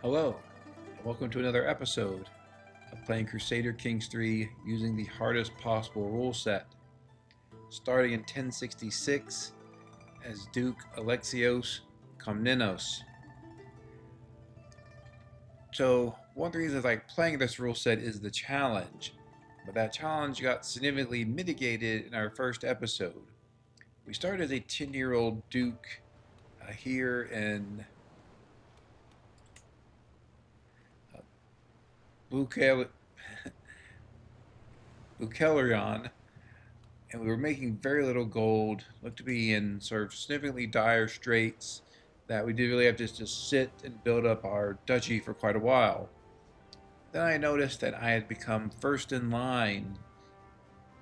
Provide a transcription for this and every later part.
Hello, and welcome to another episode of playing Crusader Kings 3 using the hardest possible rule set. Starting in 1066 as Duke Alexios Komnenos. So, one of the reasons I like playing this rule set is the challenge, but that challenge got significantly mitigated in our first episode. We started as a 10-year-old Duke here in Bukharion, and we were making very little gold, looked to be in sort of significantly dire straits that we did really have to just sit and build up our duchy for quite a while. Then I noticed that I had become first in line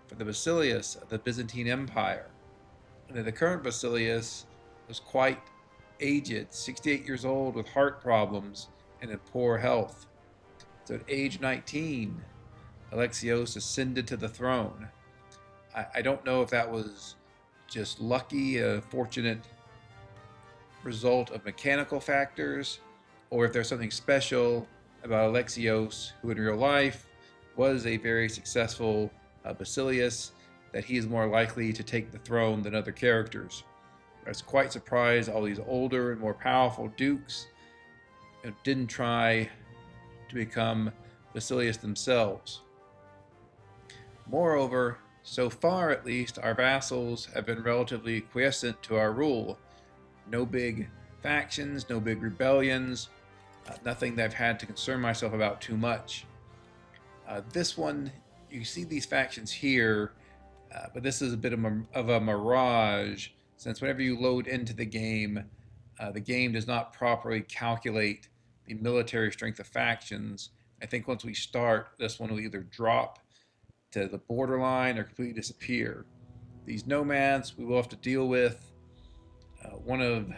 for the Basileus of the Byzantine Empire, and that the current Basileus was quite aged, 68 years old with heart problems and in poor health. So at age 19, Alexios ascended to the throne. I don't know if that was just lucky, a fortunate result of mechanical factors, or if there's something special about Alexios, who in real life was a very successful Basileus, that he is more likely to take the throne than other characters. I was quite surprised all these older and more powerful dukes didn't try to become Basileus themselves. Moreover, so far at least, our vassals have been relatively quiescent to our rule. No big factions, no big rebellions, nothing that I've had to concern myself about too much. This one, you see these factions here, but this is a bit of a mirage, since whenever you load into the game does not properly calculate the military strength of factions. I think once we start, this one will either drop to the borderline or completely disappear. These nomads we will have to deal with. One of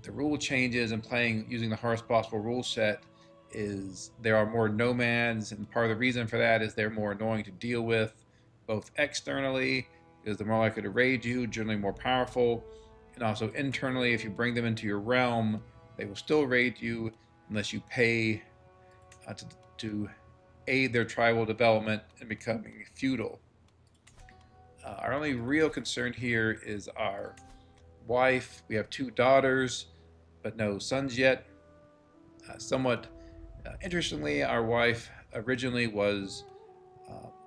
the rule changes in playing using the hardest possible rule set is there are more nomads, and part of the reason for that is they're more annoying to deal with, both externally, because they're more likely to raid you, generally more powerful, and also internally, if you bring them into your realm, they will still raid you unless you pay to aid their tribal development and becoming feudal. Our only real concern here is our wife. We have 2 daughters, but no sons yet. Somewhat interestingly, our wife originally was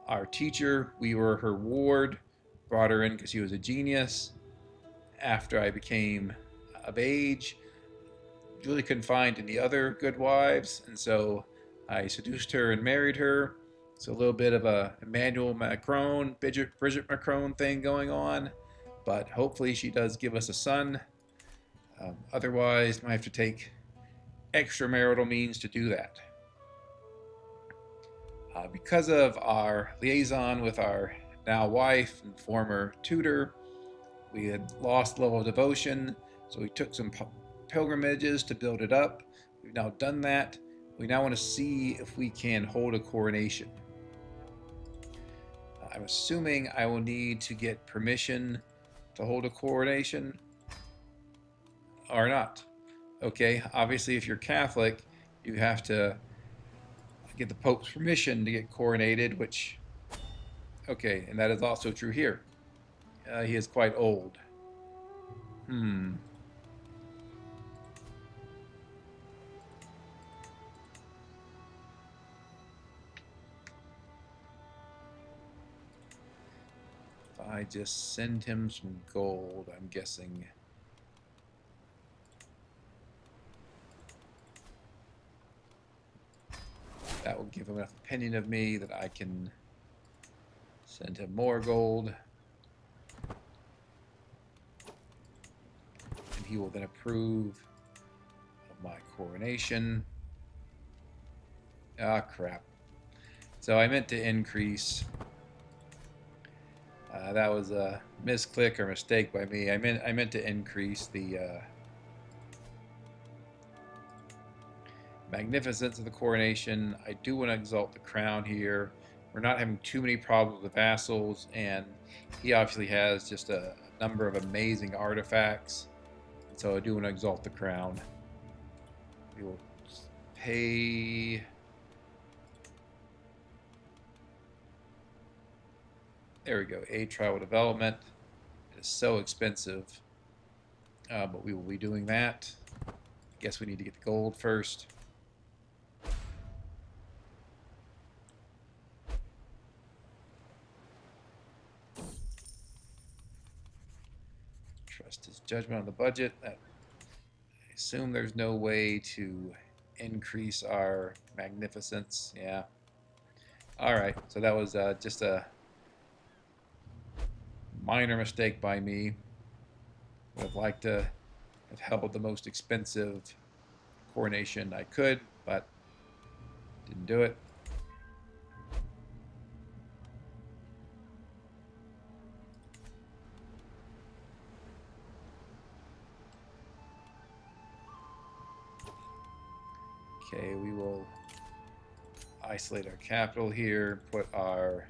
our teacher. We were her ward, brought her in because she was a genius. After I became of age, really couldn't find any other good wives, and so I seduced her and married her. So a little bit of a Emmanuel Macron, Bridget Macron thing going on, but hopefully she does give us a son. Otherwise, might have to take extramarital means to do that. Because of our liaison with our now wife and former tutor, we had lost level of devotion, so we took some pilgrimages to build it up. We've now done that. We now want to see if we can hold a coronation. I'm assuming I will need to get permission to hold a coronation or not. Okay, obviously if you're Catholic, you have to get the Pope's permission to get coronated, which, okay, and that is also true here. He is quite old. If I just send him some gold, I'm guessing. That will give him enough opinion of me that I can send him more gold. And he will then approve of my coronation. Ah, crap. So I meant to increase. That was a misclick or mistake by me. I meant to increase the magnificence of the coronation. I do want to exalt the crown here. We're not having too many problems with the vassals, and he obviously has just a number of amazing artifacts. So I do want to exalt the crown. We will pay. There we go. Aid tribal development. It is so expensive, but we will be doing that. I guess we need to get the gold first. Trust his judgment on the budget. I assume there's no way to increase our magnificence. Yeah. All right. So that was just a minor mistake by me. Would have liked to have held the most expensive coronation I could, but didn't do it. Okay, we will isolate our capital here, put our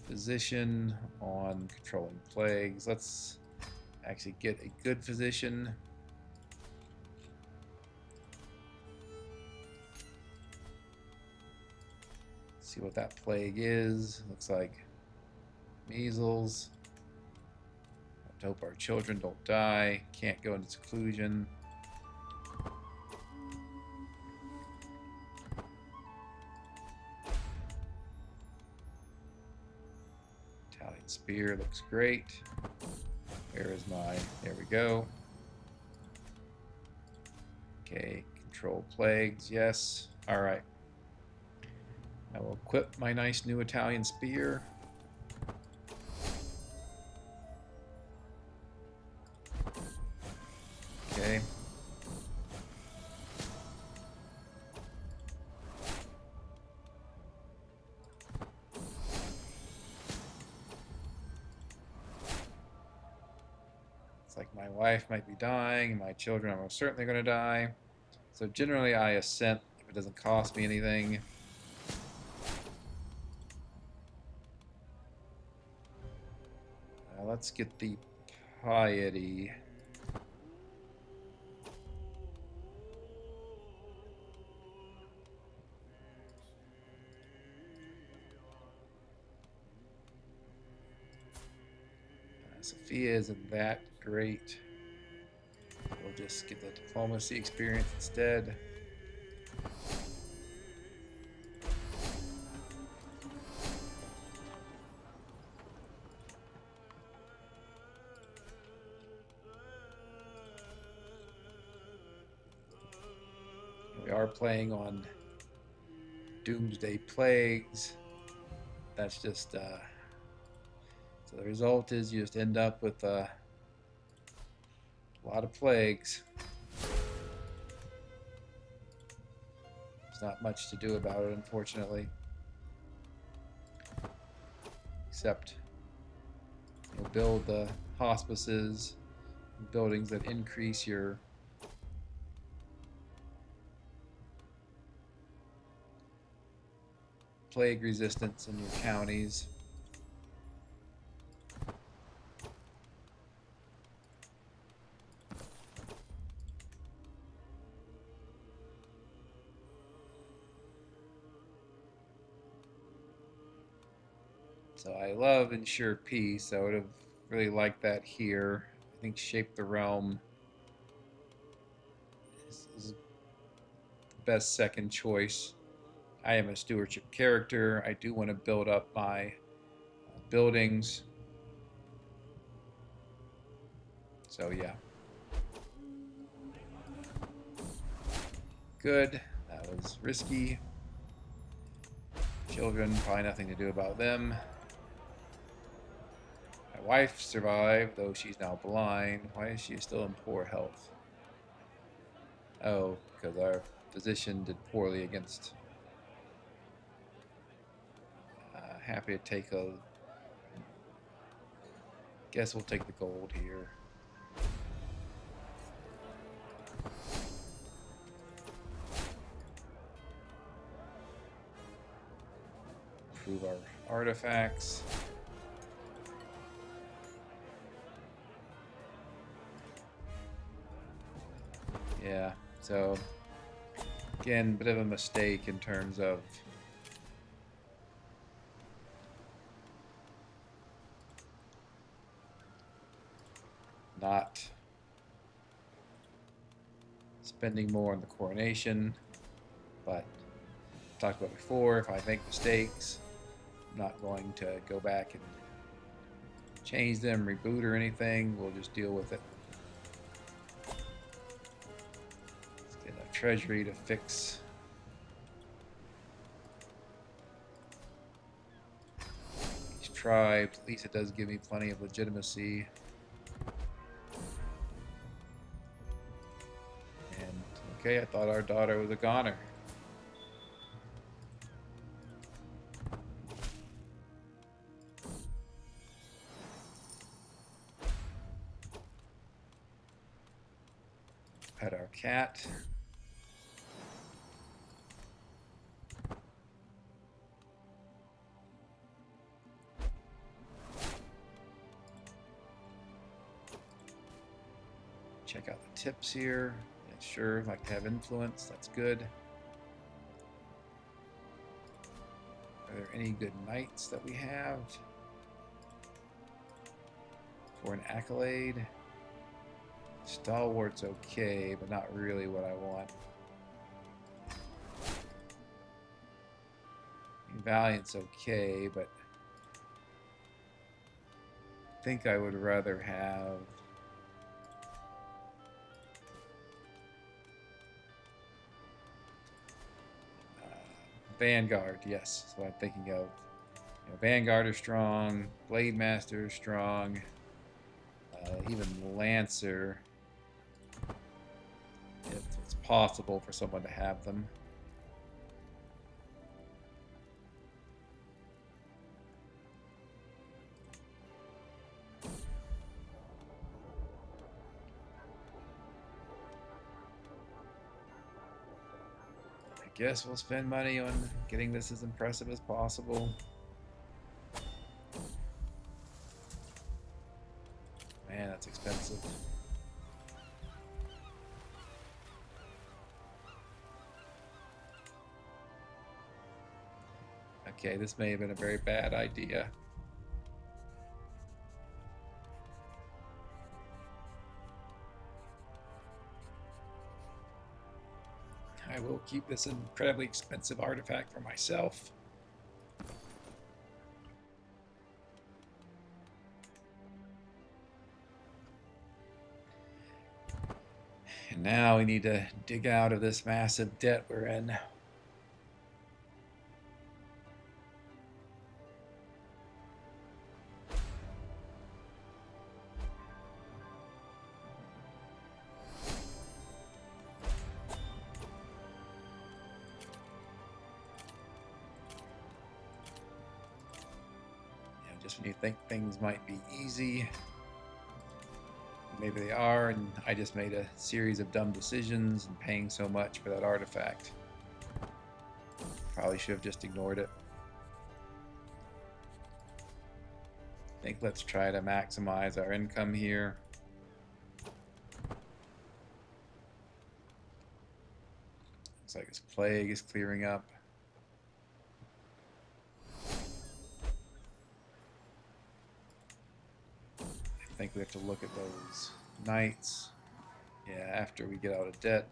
position on controlling plagues. Let's actually get a good physician. See what that plague is. Looks like measles. I hope our children don't die. Can't go into seclusion. Italian spear looks great. Where is my... There we go. Okay, control plagues, yes. Alright. I will equip my nice new Italian spear. Okay. It's like my wife might be dying, and my children are most certainly going to die. So generally I assent if it doesn't cost me anything. Let's get the piety. Sophia isn't that great. We'll just get the diplomacy experience instead. We are playing on Doomsday plagues. That's just so the result is you just end up with a lot of plagues. There's not much to do about it, unfortunately, except you'll build the hospices, buildings that increase your plague resistance in your counties. So I love ensure peace. I would have really liked that here. I think shape the realm is the best second choice. I am a stewardship character. I do want to build up my buildings. So yeah. Good. That was risky. Children, probably nothing to do about them. My wife survived, though she's now blind. Why is she still in poor health? Oh, because our physician did poorly against... happy to take a... Guess we'll take the gold here. Improve our artifacts. Yeah, so again, bit of a mistake in terms of not spending more on the coronation, but talked about before, if I make mistakes, I'm not going to go back and change them, reboot or anything. We'll just deal with it. Let's get a treasury to fix these tribes. At least it does give me plenty of legitimacy. And okay, I thought our daughter was a goner. Pet our cat. Check out the tips here. Yeah, sure, like to have influence. That's good. Are there any good knights that we have for an accolade? Stalwart's okay, but not really what I want. Valiant's okay, but I think I would rather have Vanguard. Yes, that's what I'm thinking of. You know, Vanguard are strong, Blade Master is strong, even Lancer. If it's possible for someone to have them. I guess we'll spend money on getting this as impressive as possible. Man, that's expensive. Okay, this may have been a very bad idea. I will keep this incredibly expensive artifact for myself. And now we need to dig out of this massive debt we're in. Just when you think things might be easy, maybe they are, and I just made a series of dumb decisions and paying so much for that artifact. Probably should have just ignored it. I think let's try to maximize our income here. Looks like this plague is clearing up. I think we have to look at those knights. Yeah, after we get out of debt.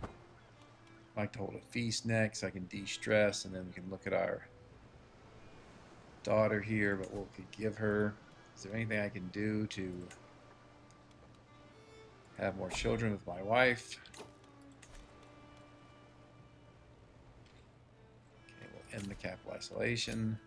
I'd like to hold a feast next. I can de-stress, and then we can look at our daughter here, but what we could give her. Is there anything I can do to have more children with my wife? Okay, we'll end the capital isolation.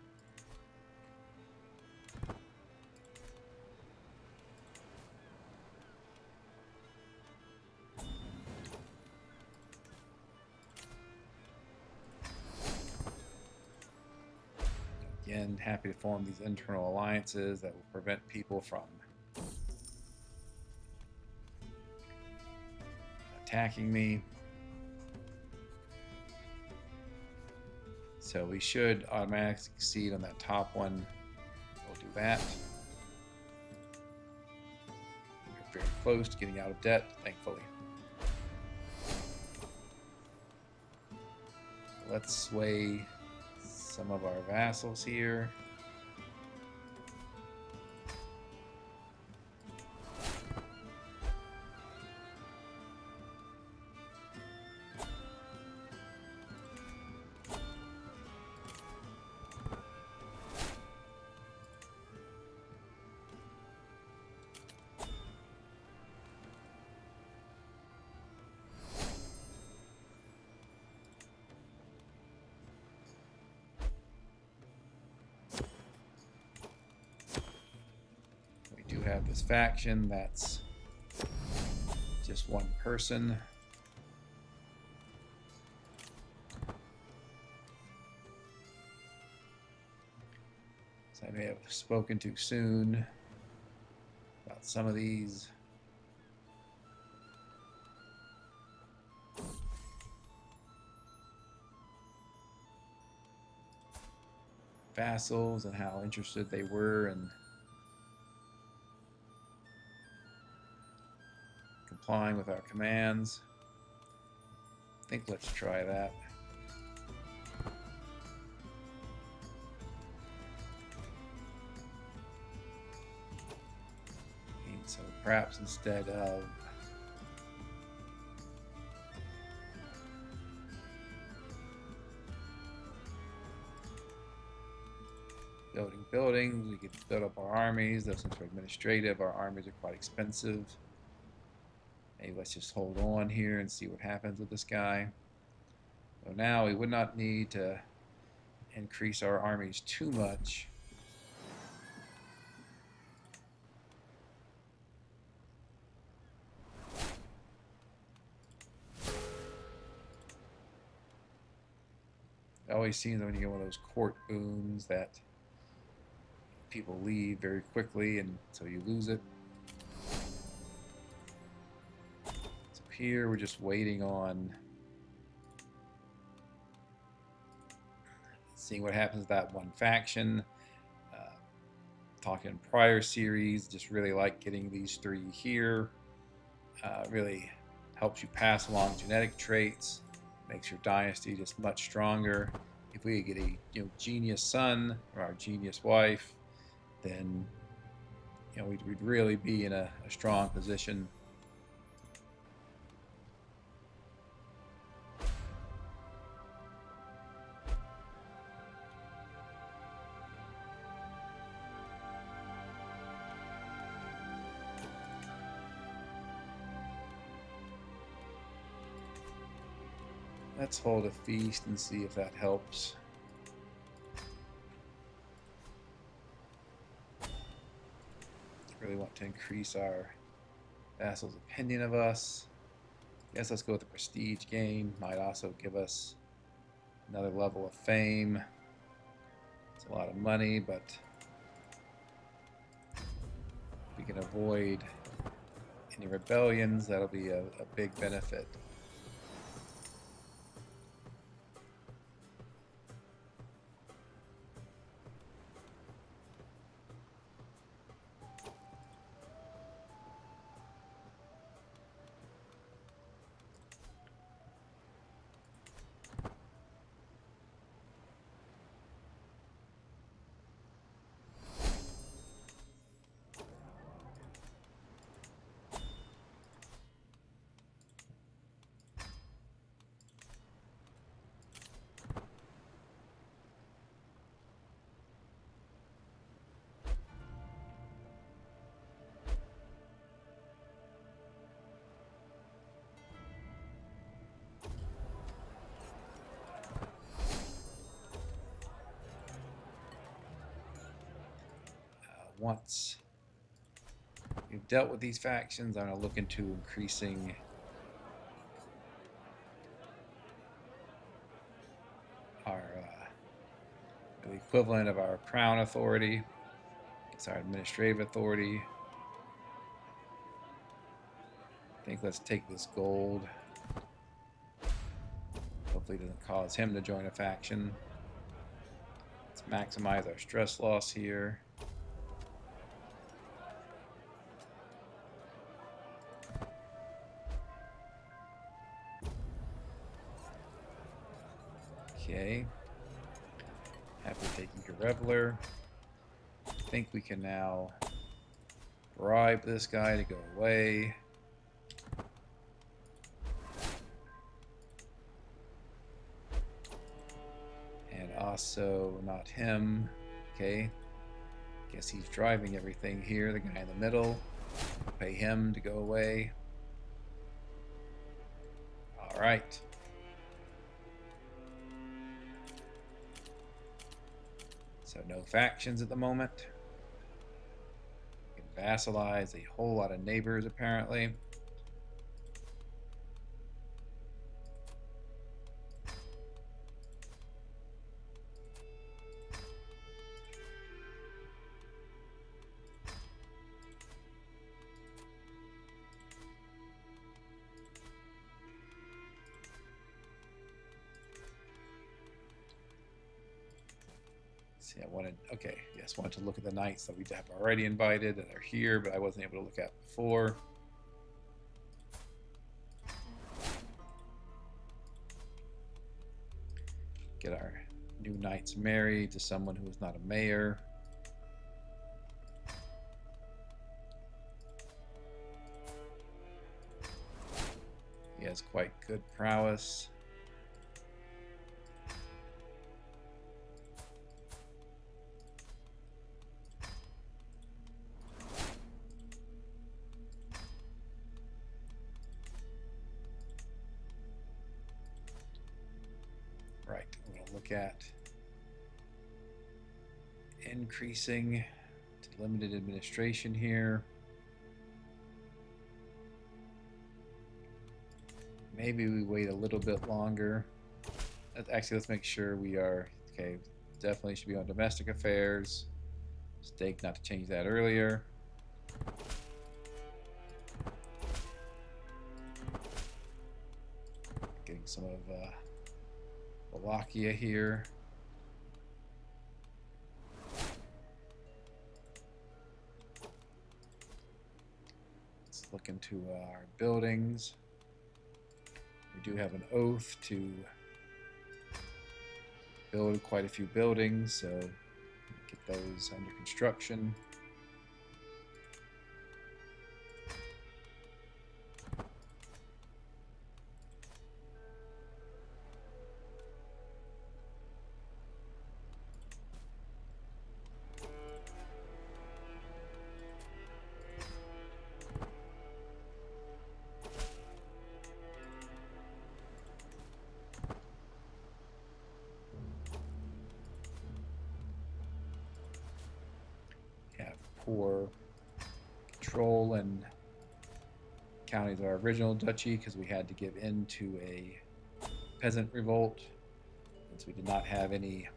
Again, happy to form these internal alliances that will prevent people from attacking me. So we should automatically succeed on that top one. We'll do that. very close to getting out of debt, thankfully. Let's sway some of our vassals here. Have this faction that's just one person. So I may have spoken too soon about some of these. Vassals and how interested they were in complying with our commands. I think let's try that. And so perhaps instead of building buildings, we could build up our armies. Though since we're administrative, our armies are quite expensive. Maybe let's just hold on here and see what happens with this guy. So now we would not need to increase our armies too much. It always seems when you get one of those court boons that people leave very quickly, and so you lose it. So here we're just waiting on seeing what happens with that one faction. Talking in prior series, just really like getting these three here. Really helps you pass along genetic traits, makes your dynasty just much stronger. If we get a genius son or our genius wife, then we'd really be in a strong position. Let's hold a feast and see if that helps. Really want to increase our vassals' opinion of us. Guess let's go with the prestige gain. Might also give us another level of fame. It's a lot of money, but if we can avoid any rebellions, that'll be a big benefit. Once we've dealt with these factions, I'm going to look into increasing our the equivalent of our crown authority. It's our administrative authority. I think let's take this gold. Hopefully it doesn't cause him to join a faction. Let's maximize our stress loss here. Okay. Happily taking your reveler. I think we can now bribe this guy to go away. And also not him. Okay. Guess he's driving everything here, the guy in the middle. Pay him to go away. All right. So no factions at the moment. We can vassalize a whole lot of neighbors apparently. See, I wanted to look at the knights that we have already invited that are here, but I wasn't able to look at before. Get our new knights married to someone who is not a mayor. He has quite good prowess. Right, we're going to look at increasing to limited administration here. Maybe we wait a little bit longer. Actually, let's make sure we are, okay, definitely should be on domestic affairs. Mistake not to change that earlier. Getting some of Wallachia here. Let's look into our buildings. We do have an oath to build quite a few buildings, so get those under construction. Poor control and counties of our original duchy because we had to give in to a peasant revolt since we did not have any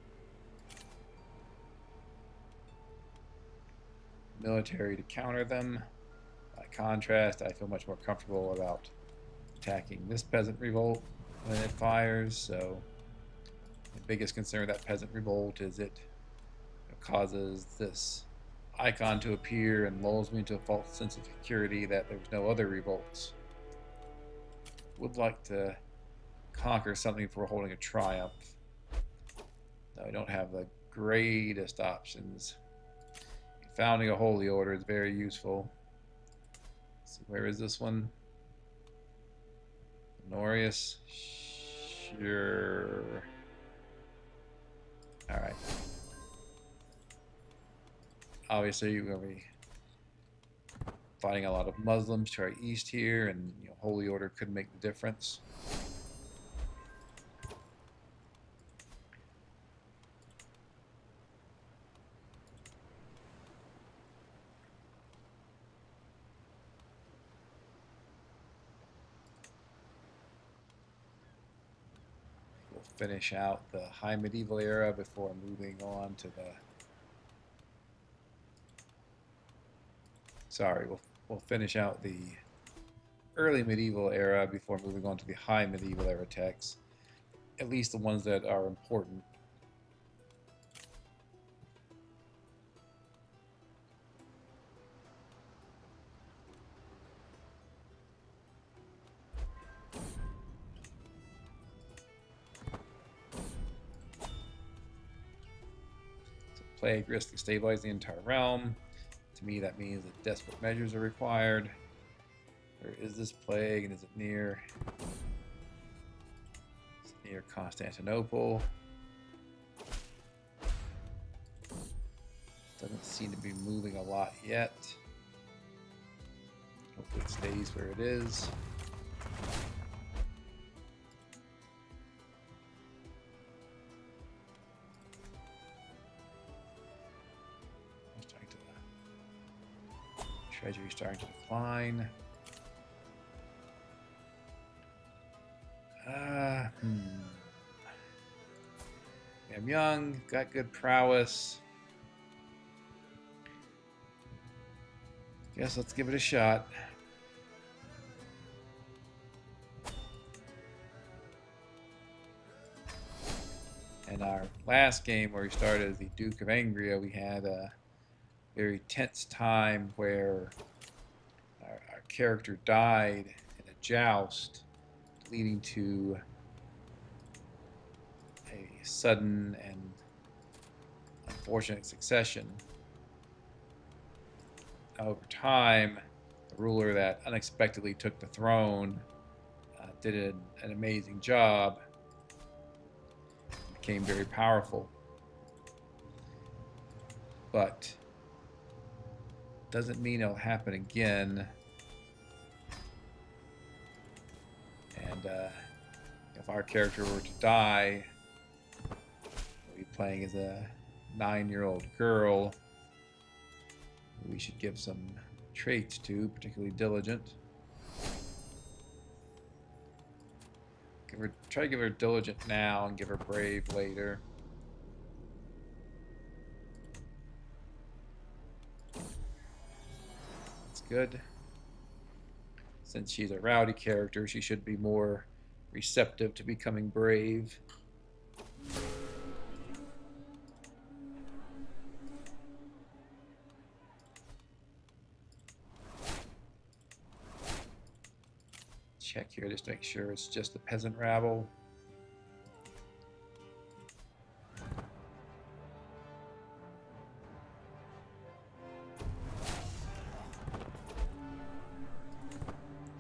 military to counter them. By contrast, I feel much more comfortable about attacking this peasant revolt when it fires. So the biggest concern with that peasant revolt is it causes this icon to appear and lulls me into a false sense of security that there was no other revolts. Would like to conquer something before holding a triumph. Now, we don't have the greatest options. Founding a holy order is very useful. Let's see, where is this one? Honorius? Sure. Alright. Obviously, you're going to be fighting a lot of Muslims to our east here, and Holy Order could make the difference. We'll finish out the High Medieval era before moving on to the... Sorry, we'll finish out the early medieval era before moving on to the high medieval era texts, at least the ones that are important. plague risk to stabilize the entire realm. To me, that means that desperate measures are required. Where is this plague, and is it near? It's near Constantinople. Doesn't seem to be moving a lot yet. Hopefully it stays where it is. Treasury starting to decline. I'm young, got good prowess. Guess let's give it a shot. In our last game where we started as the Duke of Angria, we had a very tense time where our character died in a joust, leading to a sudden and unfortunate succession. Over time, the ruler that unexpectedly took the throne did an amazing job, became very powerful, but doesn't mean it'll happen again. And if our character were to die, we'll be playing as a 9-year-old girl who we should give some traits to, particularly diligent. Try to give her diligent now and give her brave later. That's good. Since she's a rowdy character, she should be more receptive to becoming brave. Check here just to make sure it's just the peasant rabble.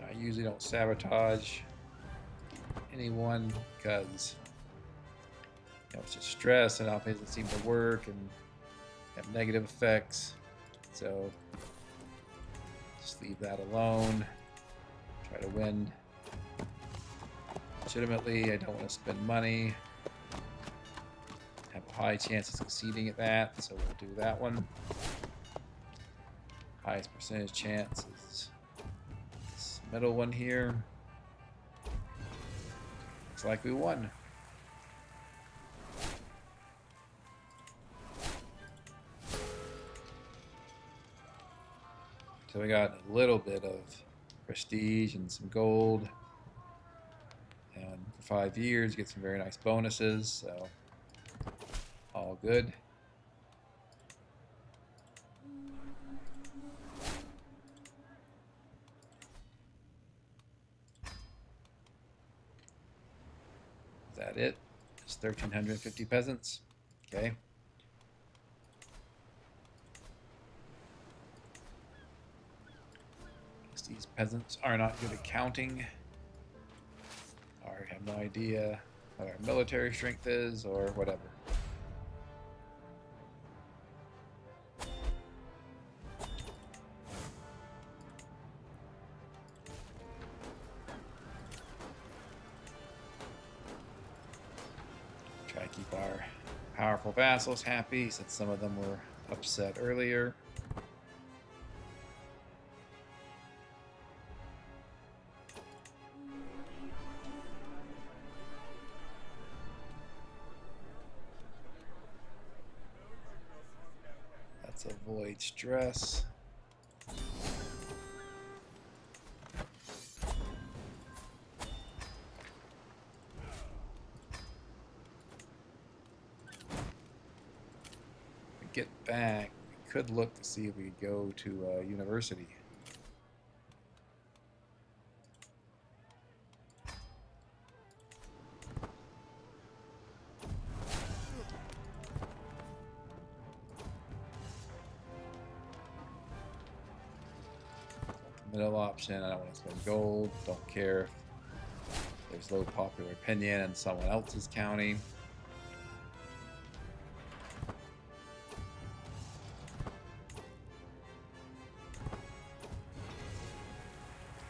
I usually don't sabotage anyone because it's just stress and it doesn't seem to work and have negative effects. So just leave that alone. Try to win legitimately. I don't want to spend money. Have a high chance of succeeding at that, so we'll do that one. Highest percentage chance is this middle one here. Looks like we won. So we got a little bit of prestige and some gold, and for 5 years get some very nice bonuses, so all good. Is that it? Just 1,350 peasants. Okay. These peasants are not good at counting. I have no idea what our military strength is or whatever. Try to keep our powerful vassals happy since some of them were upset earlier. Avoid stress. We get back, we could look to see if we could go to a university. Middle option, I don't want to spend gold. Don't care if there's low popular opinion in someone else's county.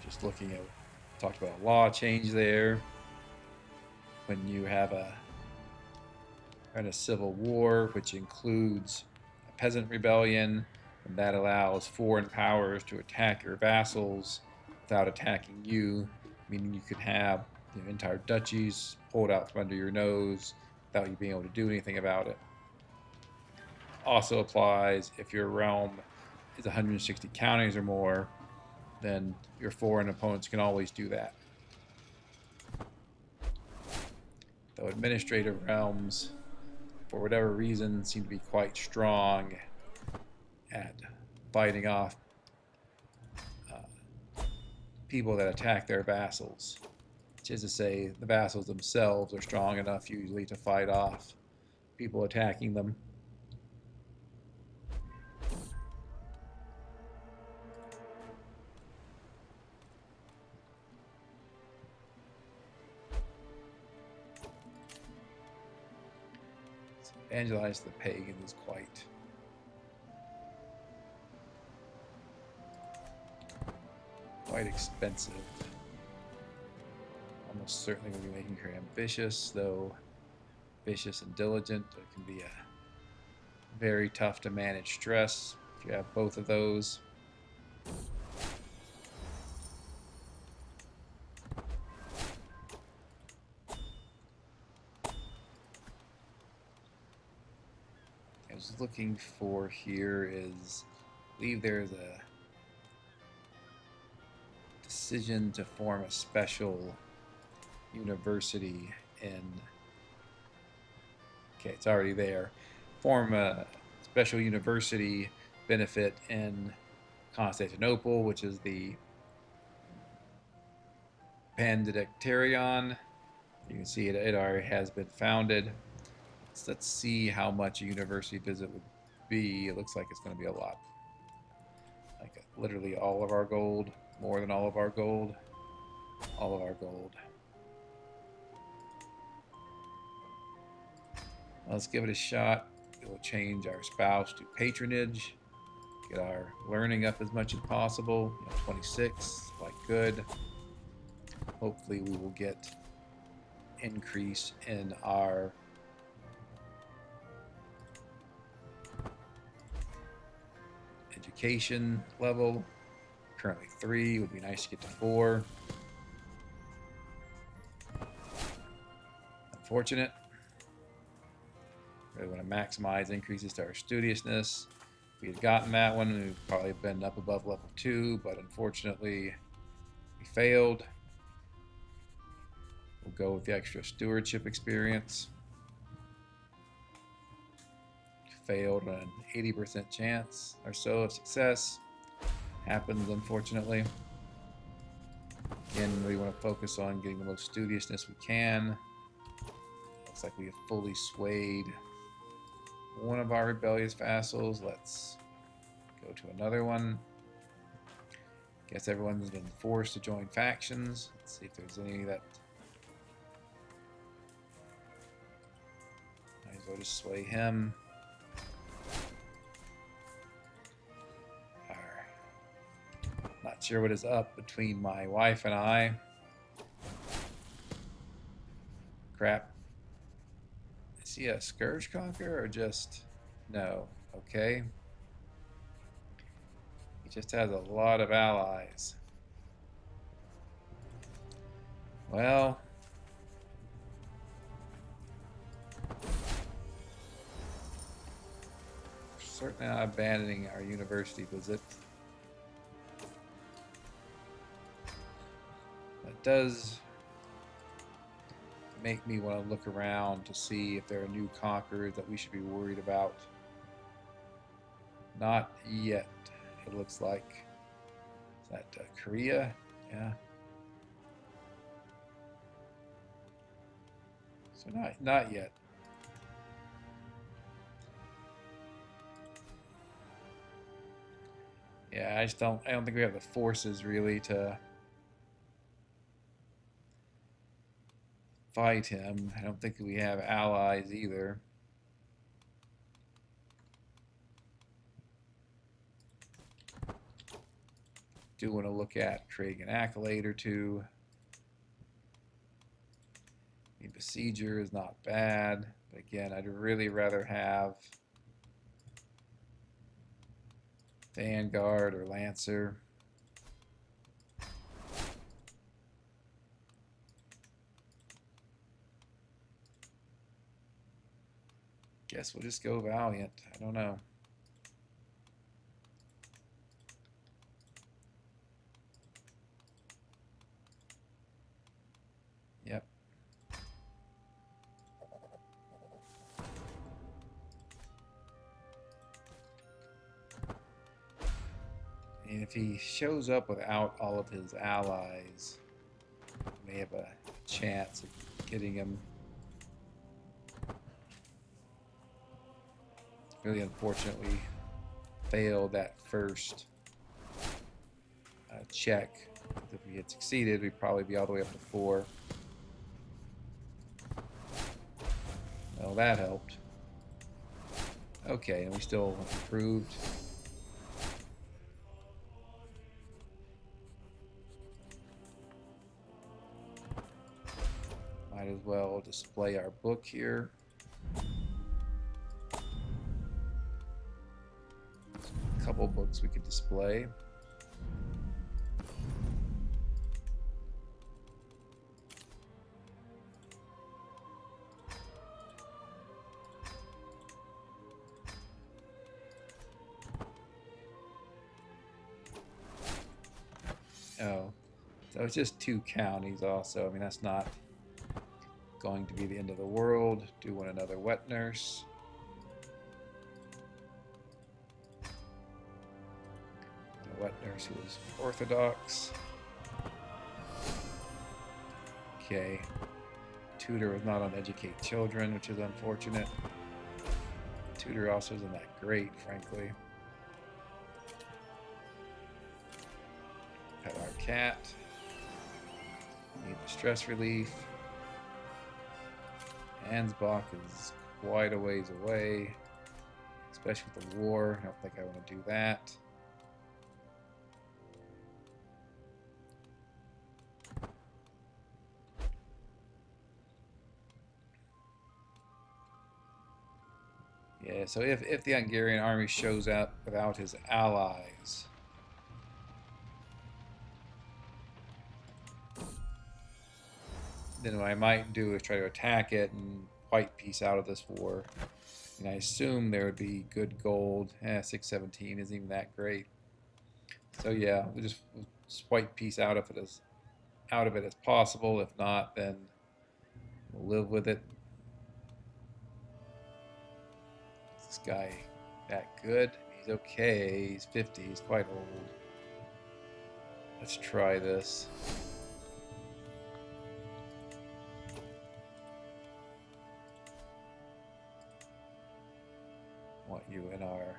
Just looking at, talked about a law change there. When you have a civil war, which includes a peasant rebellion, and that allows foreign powers to attack your vassals without attacking you, meaning you could have entire duchies pulled out from under your nose without you being able to do anything about it. Also applies if your realm is 160 counties or more, then your foreign opponents can always do that. Though administrative realms, for whatever reason, seem to be quite strong at fighting off people that attack their vassals. Which is to say, the vassals themselves are strong enough usually to fight off people attacking them. So evangelize the pagan is quite expensive. Almost certainly going to be making her ambitious, though vicious and diligent. It can be a very tough to manage stress if you have both of those. I was looking for here is, I believe there's a decision to form a special university in, okay, it's already there. Form a special university benefit in Constantinople, which is the Pandidicterion. You can see it already has been founded. So let's see how much a university visit would be. It looks like it's going to be a lot. Like literally all of our gold, more than all of our gold, all of our gold. Let's give it a shot. We'll change our spouse to patronage. Get our learning up as much as possible. 26, like good. Hopefully we will get increase in our education level. Currently 3, would be nice to get to 4. Unfortunate. Really want to maximize increases to our studiousness. If we had gotten that one, we'd probably been up above level 2, but unfortunately we failed. We'll go with the extra stewardship experience. Failed on an 80% chance or so of success. Happens, unfortunately. Again, we want to focus on getting the most studiousness we can. Looks like we have fully swayed one of our rebellious vassals. Let's go to another one. Guess everyone's been forced to join factions. Let's see if there's any that might as well just sway him. Not sure what is up between my wife and I. Crap. Is he a scourge conqueror or just no? Okay. He just has a lot of allies. Well, certainly not abandoning our university visit. That does make me want to look around to see if there are new conquerors that we should be worried about. Not yet, it looks like. Is that Korea? Yeah. So not yet. Yeah, I don't think we have the forces really to fight him. I don't think we have allies either. Do want to look at creating an accolade or two. The besieger is not bad, but again, I'd really rather have Vanguard or Lancer. Guess we'll just go Valiant. I don't know. Yep. And if he shows up without all of his allies, we may have a chance of getting him. Really unfortunately failed that first check. If we had succeeded, we'd probably be all the way up to 4. Well, that helped. Okay, and we still improved. Might as well display our book here. A couple books we could display. Oh, so it's just 2 counties also. I mean, that's not going to be the end of the world. Do want another wet nurse. A wet nurse who is Orthodox. Okay. Tutor was not on Educate Children, which is unfortunate. Tutor also isn't that great, frankly. Pet our cat. Need the stress relief. Ansbach is quite a ways away, especially with the war. I don't think I want to do that. Yeah, so if the Hungarian army shows up without his allies, then what I might do is try to attack it and white peace out of this war. And I assume there would be good gold. 617 isn't even that great. So yeah, we'll just white peace out of it as possible. If not, then we'll live with it. Is this guy that good? He's okay. He's 50. He's quite old. Let's try this. Want you in our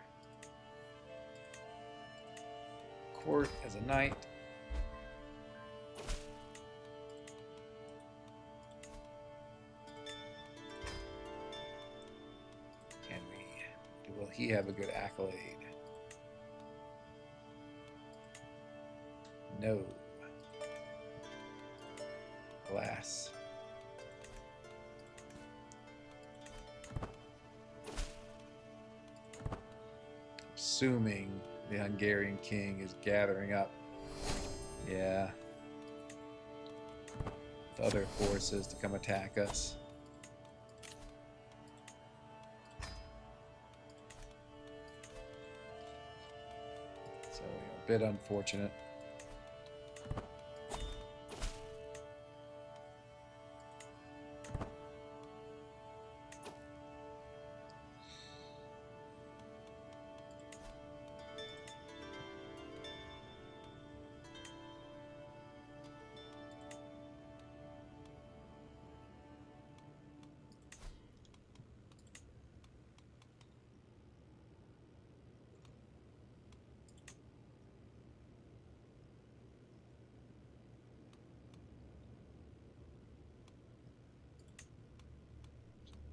court as a knight. Can we? Will he have a good accolade? No. Alas. Assuming the Hungarian king is gathering up, yeah, with other forces to come attack us. So a bit unfortunate.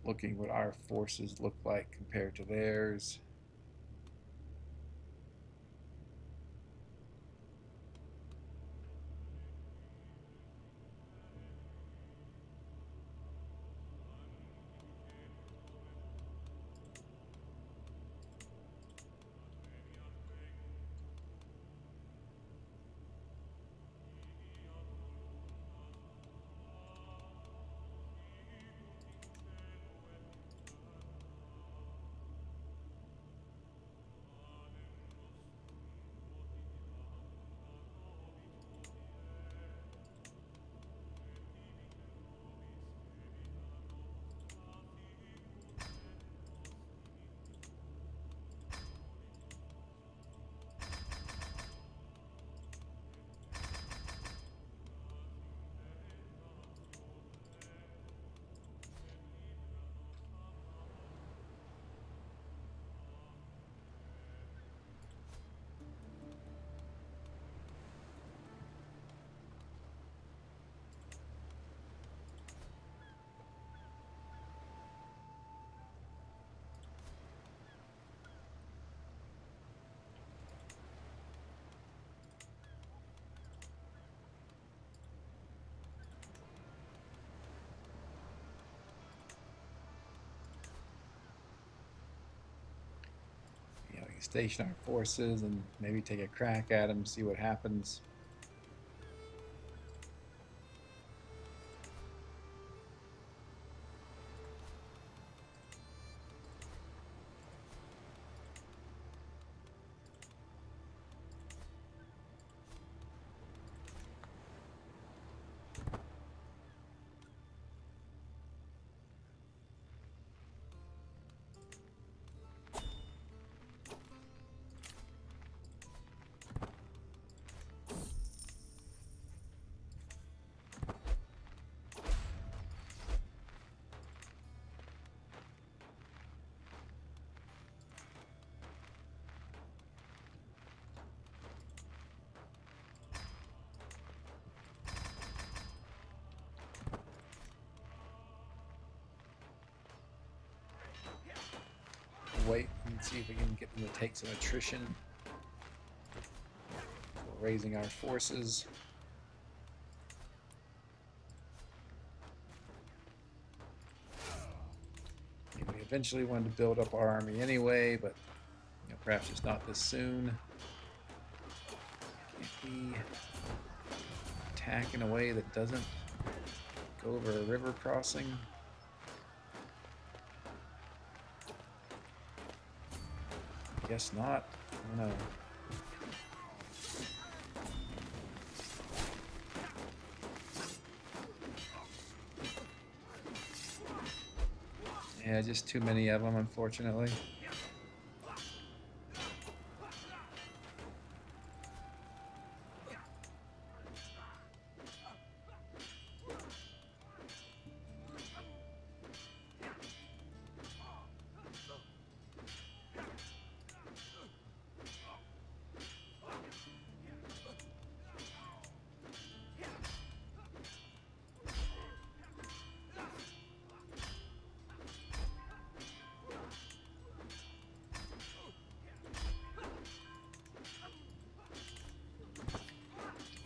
looking what our forces look like compared to theirs. We can station our forces and maybe take a crack at them, see what happens. Wait and see if we can get them to take some attrition. We're raising our forces. We eventually wanted to build up our army anyway, but perhaps just not this soon. Can't we attack in a way that doesn't go over a river crossing? Guess not. I don't know. Yeah, just too many of them, unfortunately.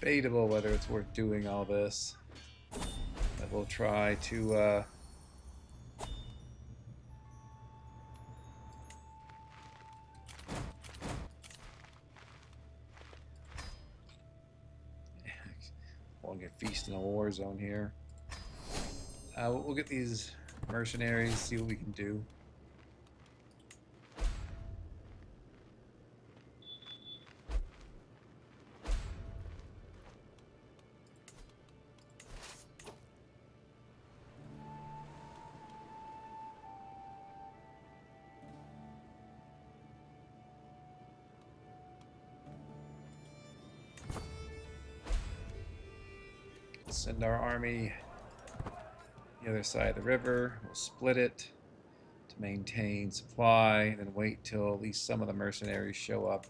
Debatable whether it's worth doing all this. But we'll try to won't get feast in a war zone here. We'll get these mercenaries, see what we can do. Send our army the other side of the river. We'll split it to maintain supply, and then wait till at least some of the mercenaries show up.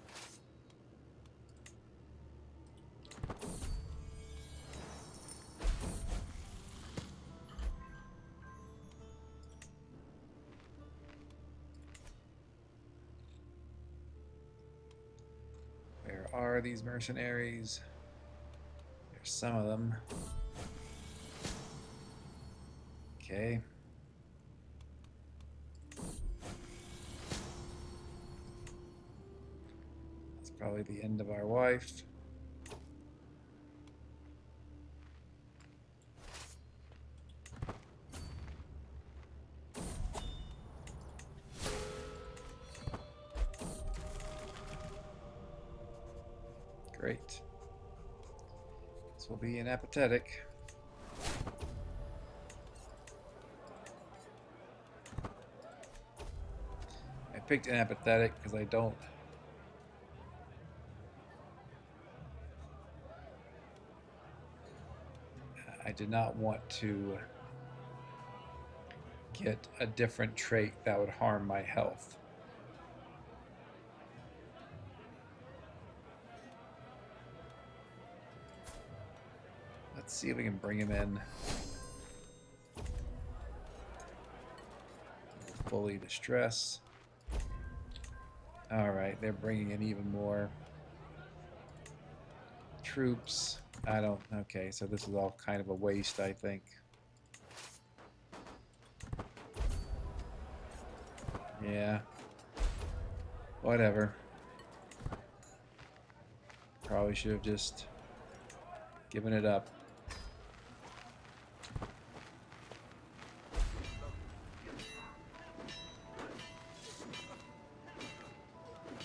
Where are these mercenaries? There's some of them. Okay. That's probably the end of our wife. Great. This will be an apathetic. I picked an apathetic because I did not want to get a different trait that would harm my health. Let's see if we can bring him in. Fully distress. Alright, they're bringing in even more troops. Okay, so this is all kind of a waste, I think. Yeah. Whatever. Probably should have just given it up.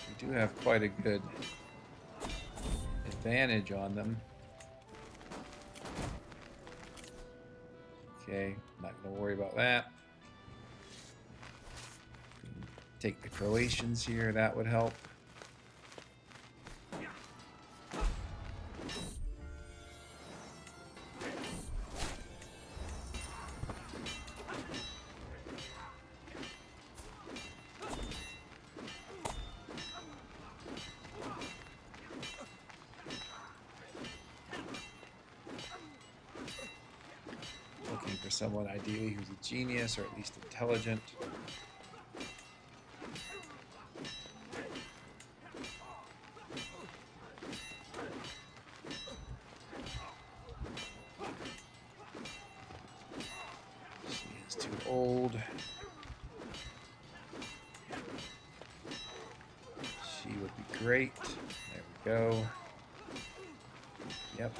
We do have quite a good advantage on them. Okay, not going to worry about that. Take the Croatians here, that would help. Looking for someone ideally who's a genius or at least intelligent. Old. She would be great. There we go. Yep.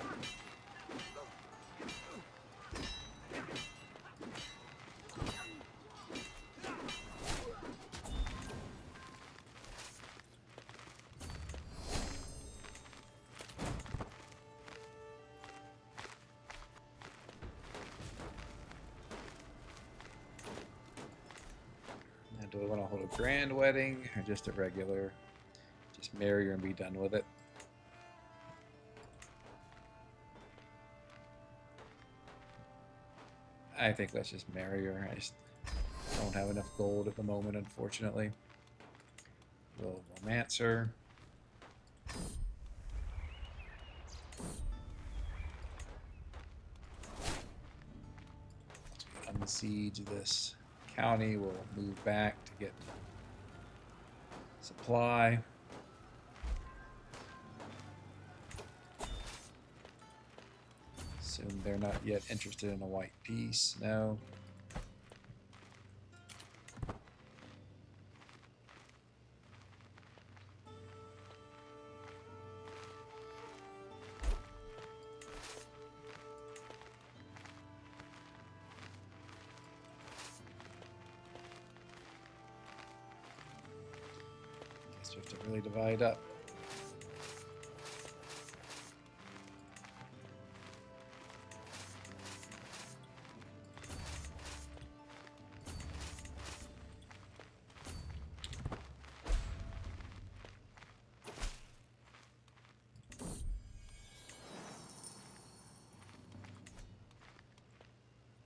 Do I want to hold a grand wedding or just a regular? Just marry her and be done with it. I think let's just marry her. I just don't have enough gold at the moment, unfortunately. We'll romance her. Unsiege this county. We'll move back to get supply. Assume they're not yet interested in a white peace. No. We have to really divide up.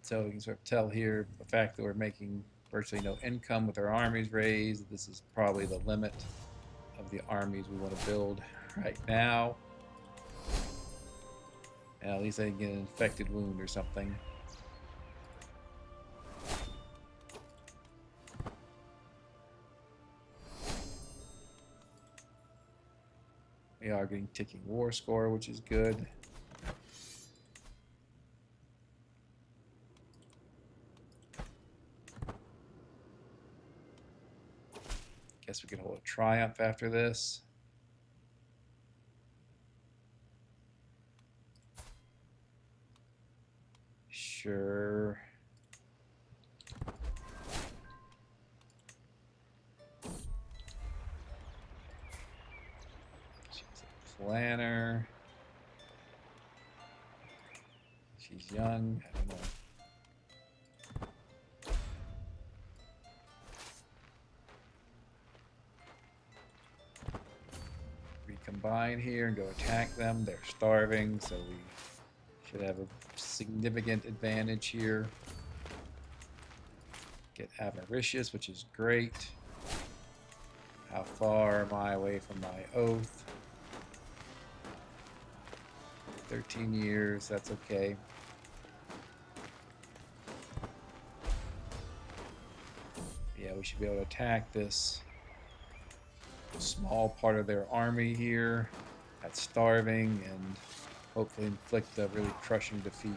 So we can sort of tell here the fact that we're making virtually no income with our armies raised. This is probably the limit of the armies we want to build right now. And at least I can get an infected wound or something. We We are getting ticking war score, which is good. Guess we can hold a triumph after this. Sure. She's a planner. She's young. I don't know. Recombine here and go attack them. They're starving, so we should have a significant advantage here. Get avaricious, which is great. How far am I away from my oath? 13 years, that's okay. Yeah, we should be able to attack this small part of their army here that's starving and hopefully inflict a really crushing defeat.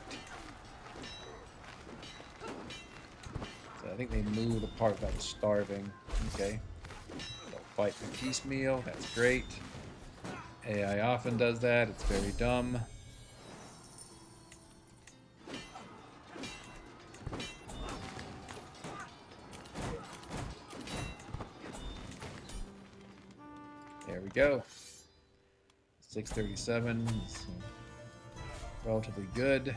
So I think they moved the part that was starving. Okay. They'll fight for piecemeal. That's great. AI often does that. It's very dumb. There we go. 637 is relatively good.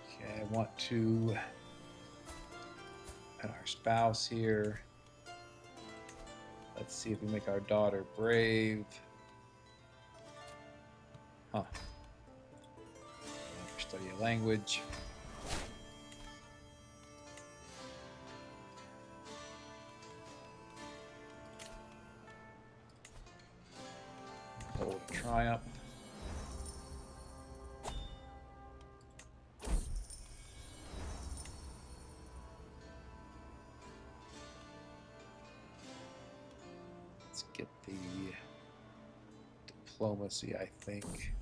Okay, I want to add our spouse here. Let's see if we make our daughter brave. Huh. Study a language. Hold triumph. Let's get the diplomacy, I think.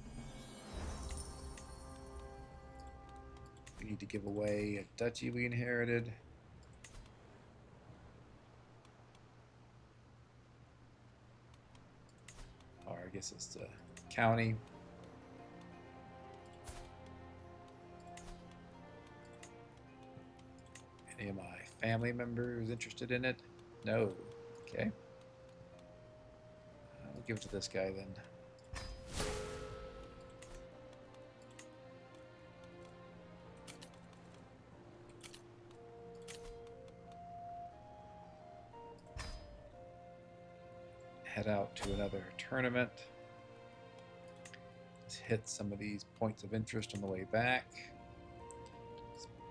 We need to give away a duchy we inherited. Or I guess it's the county. Any of my family members interested in it? No. Okay. We'll give it to this guy then. Head out to another tournament. Let's hit some of these points of interest on the way back.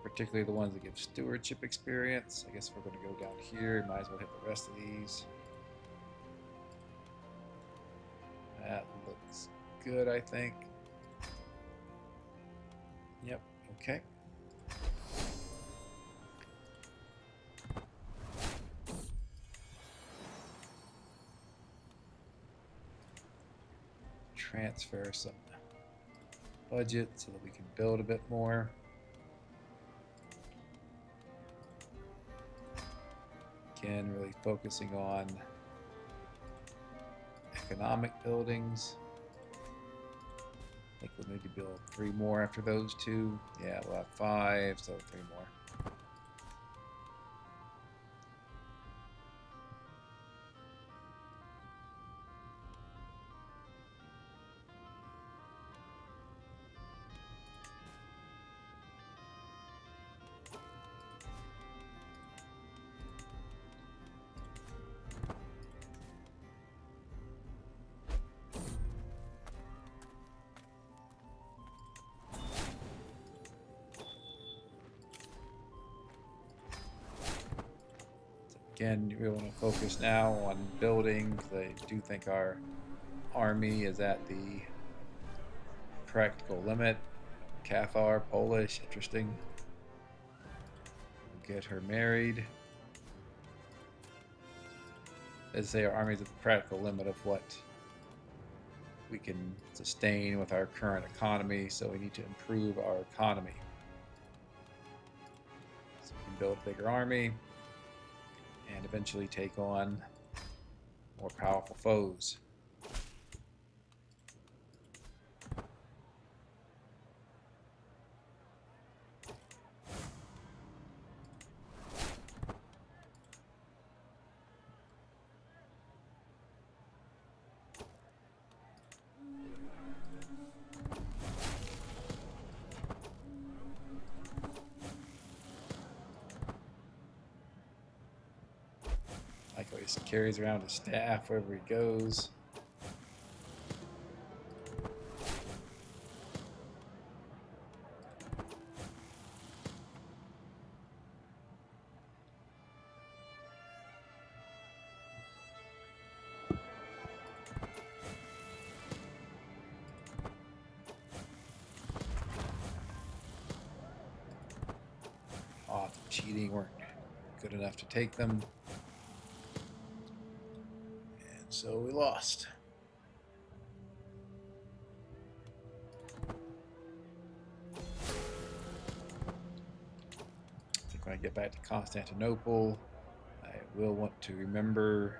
Particularly the ones that give stewardship experience. I guess we're going to go down here. Might as well hit the rest of these. That looks good, I think. Yep, okay. Transfer some budget so that we can build a bit more. Again, really focusing on economic buildings. I think we'll need to build 3 more after those 2. Yeah, we'll have 5, so 3 more. Again, we want to focus now on building, because I do think our army is at the practical limit. Cathar, Polish, interesting. get her married. As they say, our army is at the practical limit of what we can sustain with our current economy, so we need to improve our economy. So we can build a bigger army and eventually take on more powerful foes. Like how he carries around his staff wherever he goes. Odds of cheating weren't good enough to take them. So we lost. I think when I get back to Constantinople, I will want to remember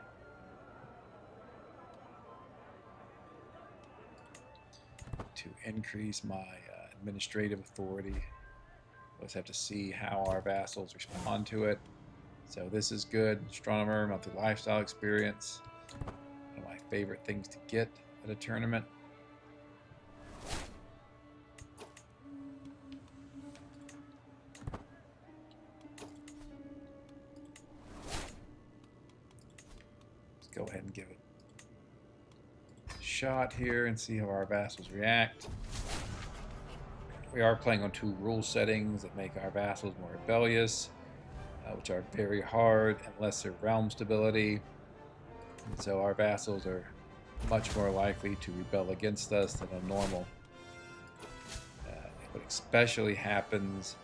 to increase my administrative authority. We'll just have to see how our vassals respond to it. So this is good. Astronomer, monthly lifestyle experience. One of my favorite things to get at a tournament. Let's go ahead and give it a shot here and see how our vassals react. We are playing on 2 rule settings that make our vassals more rebellious, which are very hard unless they're realm stability. And so our vassals are much more likely to rebel against us than a normal. What especially happens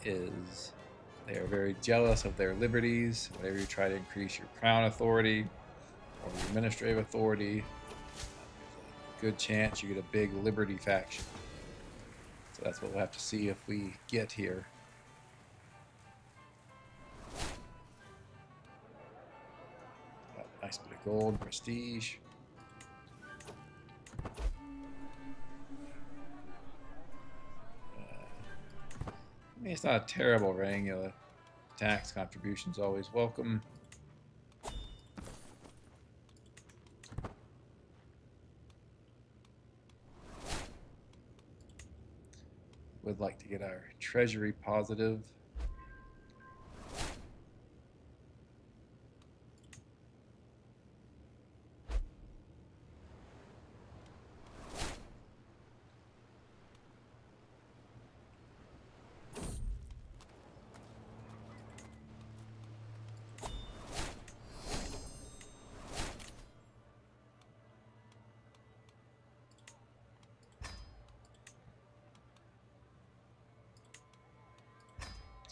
is they are very jealous of their liberties. Whenever you try to increase your crown authority or your administrative authority, there's a good chance you get a big liberty faction. So that's what we'll have to see if we get here. Nice bit of gold, prestige. I mean, it's not a terrible ring. You know, tax contributions always welcome. Would like to get our treasury positive.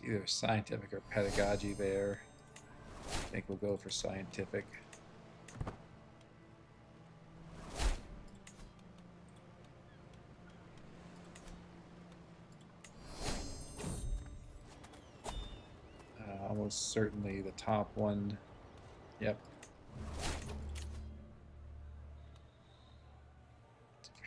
Either scientific or pedagogy there. I think we'll go for scientific. Almost certainly the top one. Yep.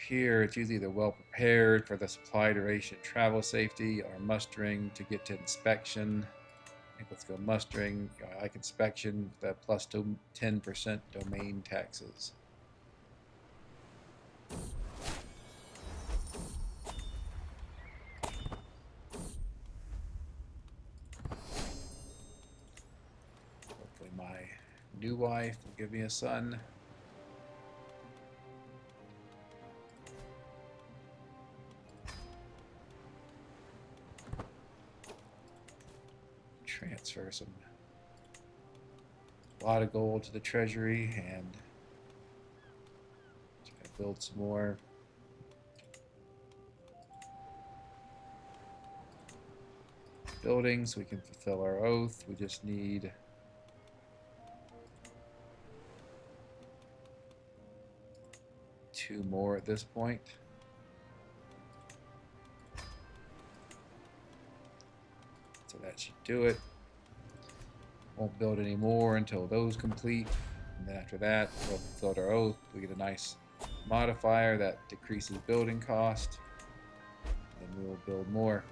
Here, it's usually either well prepared for the supply duration, travel safety, or mustering to get to inspection. I think let's go mustering. I like inspection, the plus 10% domain taxes. Hopefully my new wife will give me a son. Transfer a lot of gold to the treasury and try to build some more. building so we can fulfill our oath. We just need 2 more at this point. So that should do it. Won't build any more until those complete. And then after that, we'll fulfill our oath. We get a nice modifier that decreases building cost. Then we will build more.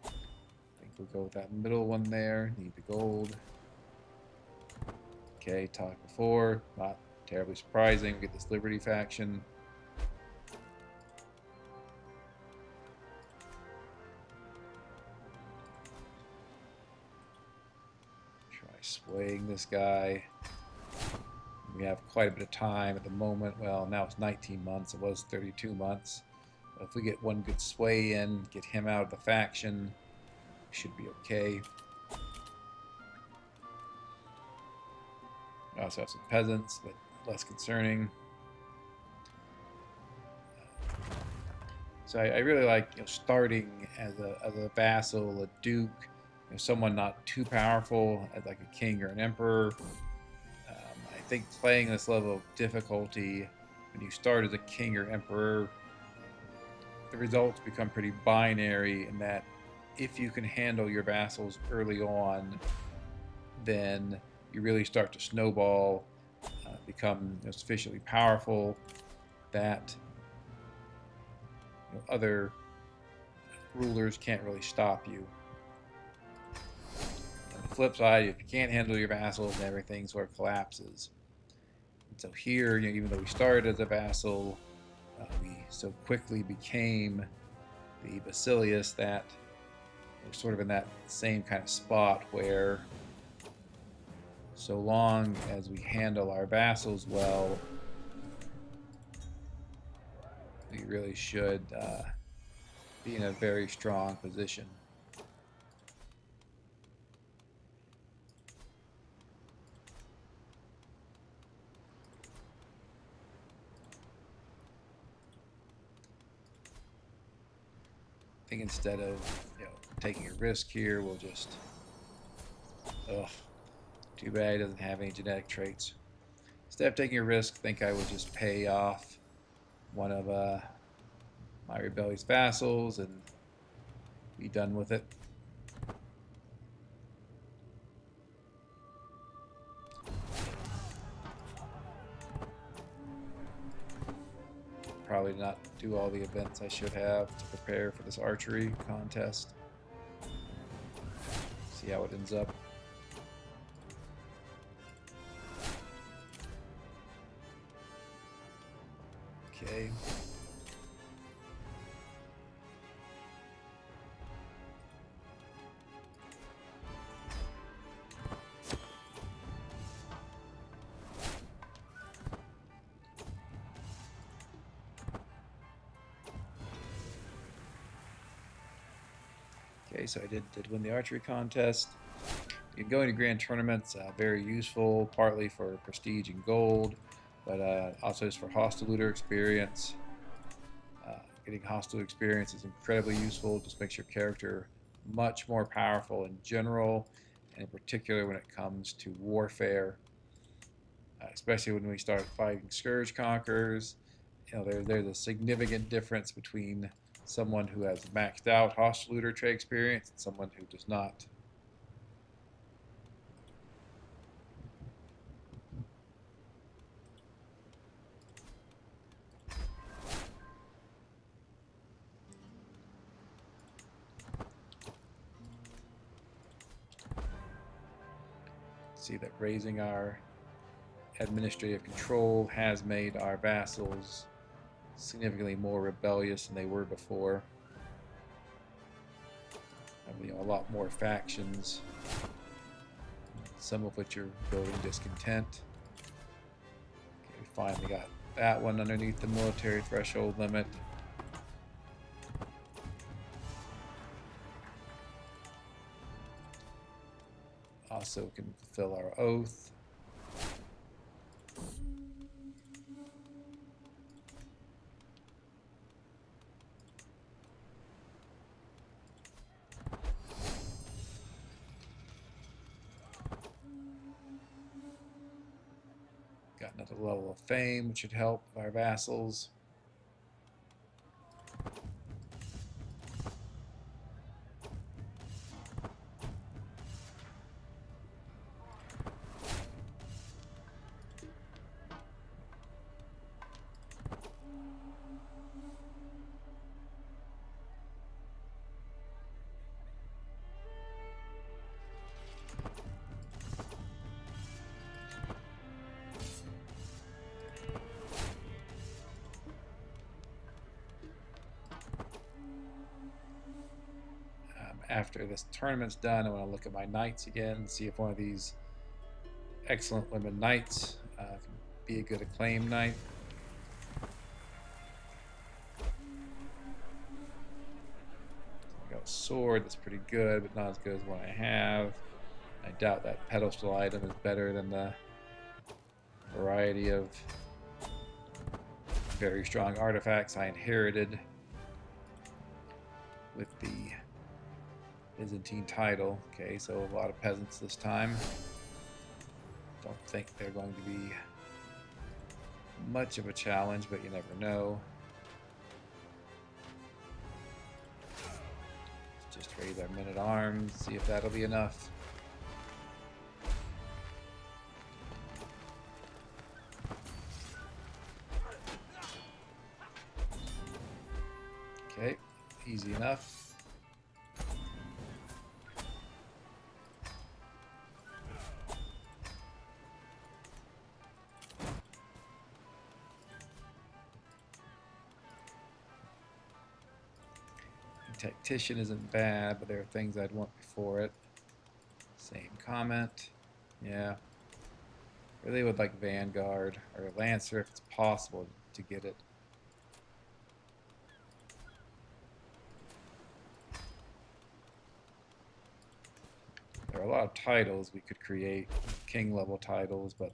I think we'll go with that middle one there. Need the gold. Okay, talked before. Not terribly surprising. We get this Liberty faction. Swaying this guy. We have quite a bit of time at the moment. Well, now it's 19 months. It was 32 months. But if we get one good sway in, get him out of the faction, we should be okay. We also have some peasants, but less concerning. So I really like starting as a vassal, a duke, someone not too powerful as like a king or an emperor. I think playing this level of difficulty, when you start as a king or emperor, the results become pretty binary in that if you can handle your vassals early on, then you really start to snowball, become sufficiently powerful that other rulers can't really stop you. On the flip side, if you can't handle your vassals, then everything sort of collapses. And so here, even though we started as a vassal, we so quickly became the Basilius that we're sort of in that same kind of spot where so long as we handle our vassals well, we really should be in a very strong position. I think instead of taking a risk here, we'll just too bad he doesn't have any genetic traits. Instead of taking a risk, I think I would just pay off one of my rebellious vassals and be done with it. Probably not do all the events I should have to prepare for this archery contest. See how it ends up. Okay. Okay, so I did win the archery contest. You can go into grand tournaments, very useful, partly for prestige and gold, but also just for hostile looter experience. Getting hostile experience is incredibly useful. Just makes your character much more powerful in general, and in particular when it comes to warfare. Especially when we start fighting scourge conquerors, there's a significant difference between someone who has maxed out hostile looter trait experience and someone who does not. See that raising our administrative control has made our vassals significantly more rebellious than they were before. Having a lot more factions, some of which are building discontent. Okay, we finally got that one underneath the military threshold limit. Also can fulfill our oath. Got another level of fame, which should help our vassals. After this tournament's done, I want to look at my knights again and see if one of these excellent women knights can be a good acclaim knight. I got a sword that's pretty good, but not as good as one I have. I doubt that pedestal item is better than the variety of very strong artifacts I inherited with the Byzantine title. Okay, so a lot of peasants this time. Don't think they're going to be much of a challenge, but you never know. Just raise our men-at-arms, see if that'll be enough. Okay, easy enough. Tactician isn't bad, but there are things I'd want before it. Same comment. Yeah. Really would like Vanguard or Lancer if it's possible to get it. There are a lot of titles we could create, king level titles, but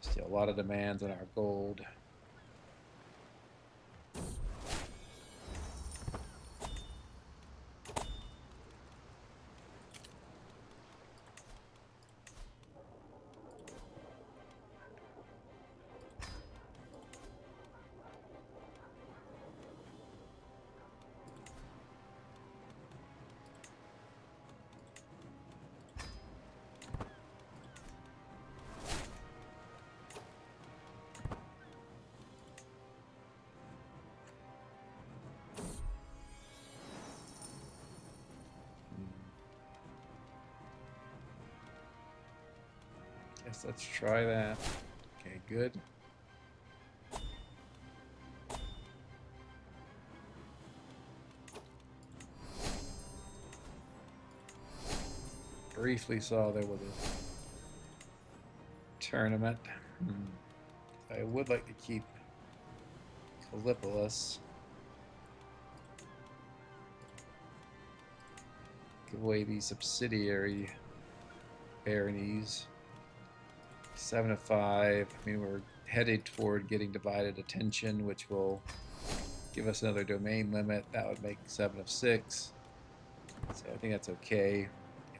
just a lot of demands on our gold. Guess let's try that. Okay, good. Briefly saw there was a tournament. I would like to keep Callipolis. Give away these subsidiary baronies. 7 of 5. I mean, we're headed toward getting divided attention, which will give us another domain limit. That would make 7 of 6. So I think that's okay.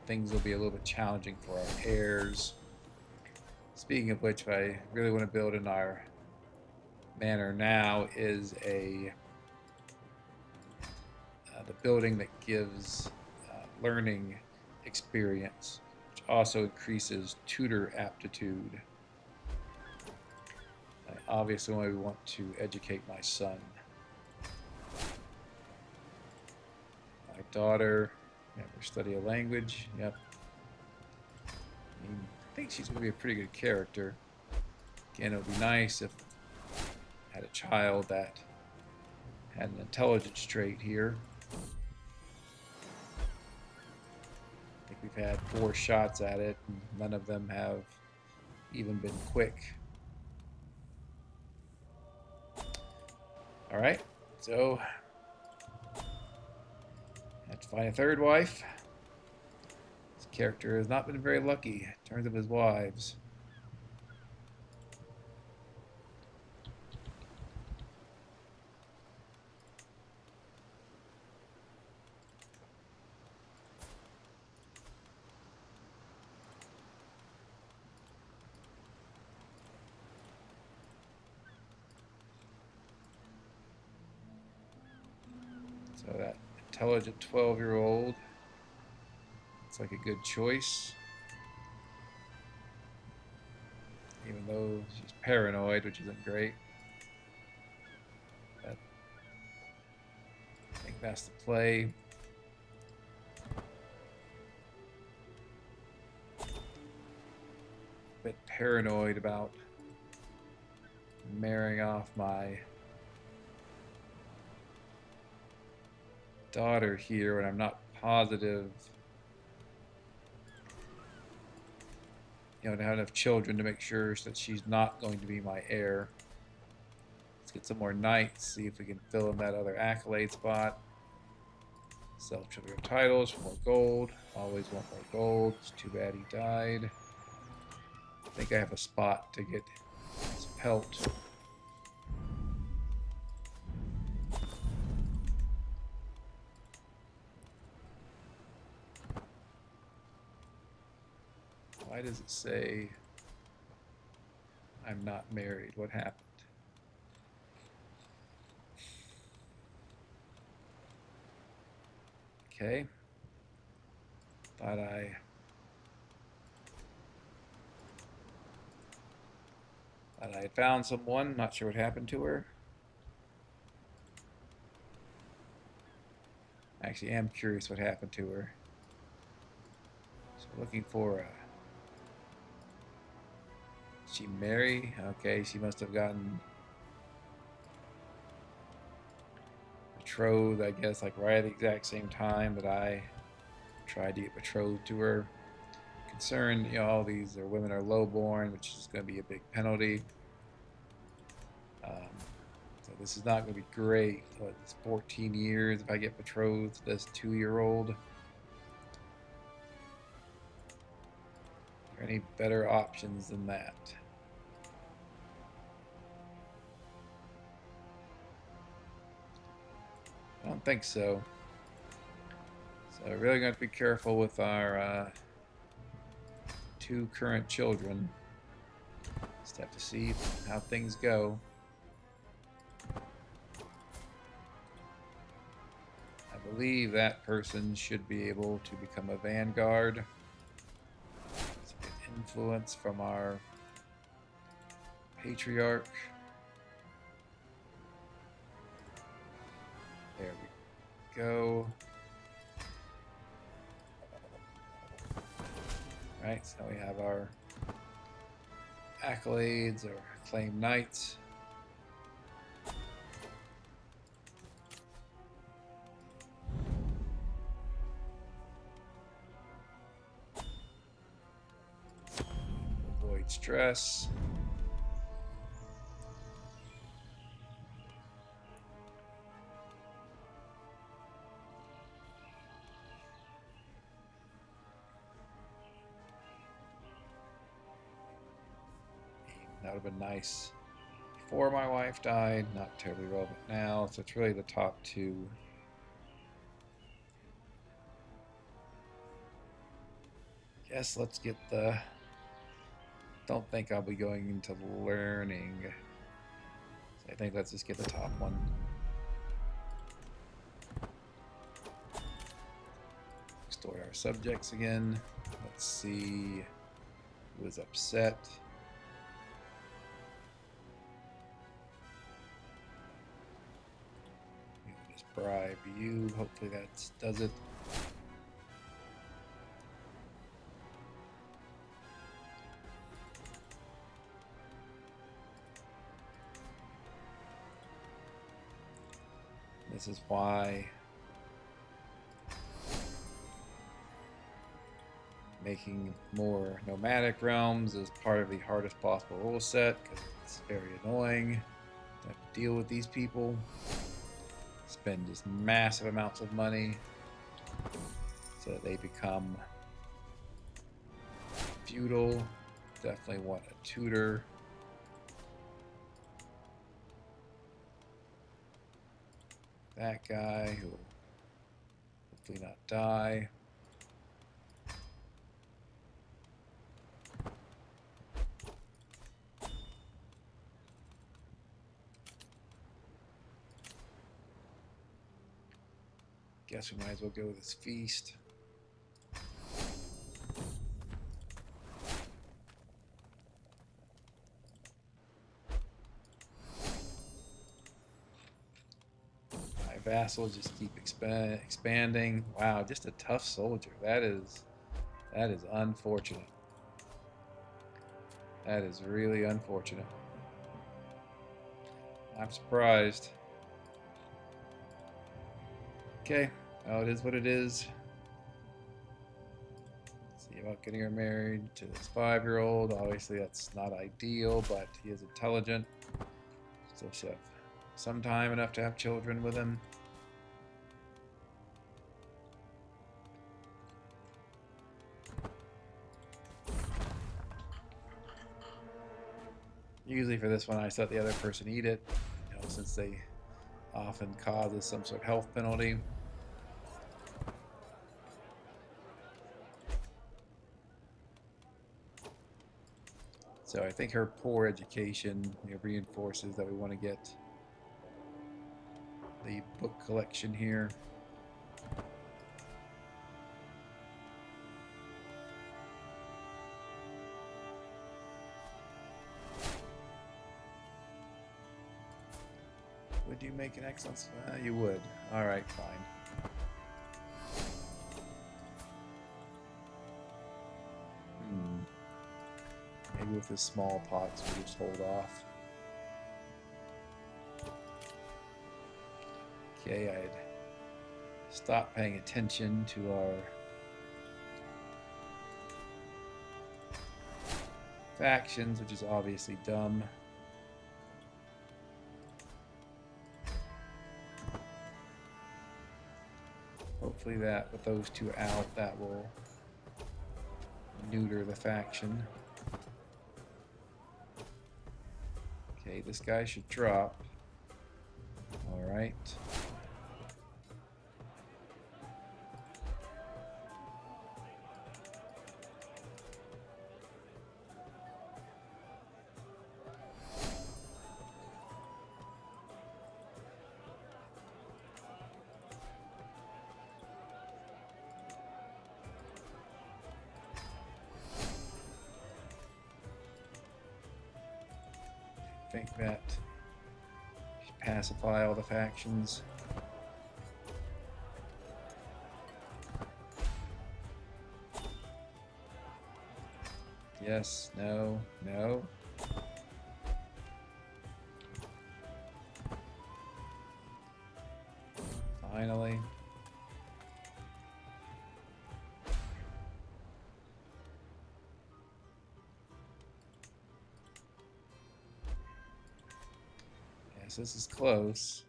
Things will be a little bit challenging for our heirs. Speaking of which, what I really want to build in our manor now is the building that gives learning experience, which also increases tutor aptitude. I obviously want to educate my son. My daughter, never study a language. Yep. I think she's going to be a pretty good character. Again, it would be nice if I had a child that had an intelligence trait here. I think we've had 4 shots at it, and none of them have even been quick. Alright, so have to find a third wife. This character has not been very lucky in terms of his wives. So that intelligent 12-year-old looks like a good choice. Even though she's paranoid, which isn't great. But I think that's the play. A bit paranoid about marrying off my daughter here when I'm not positive, to have enough children to make sure that she's not going to be my heir. Let's get some more knights, see if we can fill in that other accolade spot. Sell trivial titles for more gold. Always want more gold. It's too bad he died. I think I have a spot to get his pelt. Why does it say I'm not married? What happened? Okay. Thought I had found someone. Not sure what happened to her. Actually, I am curious what happened to her. So looking for a... Did she marry? Okay, she must have gotten betrothed, I guess, like right at the exact same time that I tried to get betrothed to her. Concerned, all these women are lowborn, which is going to be a big penalty. So this is not going to be great. It's 14 years if I get betrothed to this 2-year-old. Are there any better options than that? I don't think so. So we're really going to have to be careful with our 2 current children. Just have to see how things go. I believe that person should be able to become a vanguard. So get influence from our patriarch. There we go. Right, so we have our accolades or acclaimed knights. Avoid stress. That would have been nice before my wife died, not terribly relevant now, so it's really the top 2. Guess let's get the... Don't think I'll be going into learning. So I think let's just get the top one. Extort our subjects again. Let's see who is upset. Bribe you. Hopefully that does it. This is why making more nomadic realms is part of the hardest possible rule set, because it's very annoying to have to deal with these people. Spend just massive amounts of money so that they become feudal. Definitely want a tutor. That guy who will hopefully not die. Guess we might as well go with this feast. My vassals just keep expanding. Wow, just a tough soldier. That is unfortunate. That is really unfortunate. I'm surprised. Okay, well, it is what it is. Let's see about getting her married to this 5-year-old. Obviously, that's not ideal, but he is intelligent. Still should have some time enough to have children with him. Usually for this one, I just let the other person eat it, you know, since they often causes some sort of health penalty. So I think her poor education, you know, reinforces that we want to get the book collection here. Would you make an excellence? You would. All right, fine. Maybe with the smallpox, we'll just hold off. Okay, I'd stop paying attention to our factions, which is obviously dumb. Hopefully that, with those two out, that will neuter the faction. Okay, this guy should drop. Alright. I think that should pacify all the factions. Yes, no, no. Finally. Yes, this is close.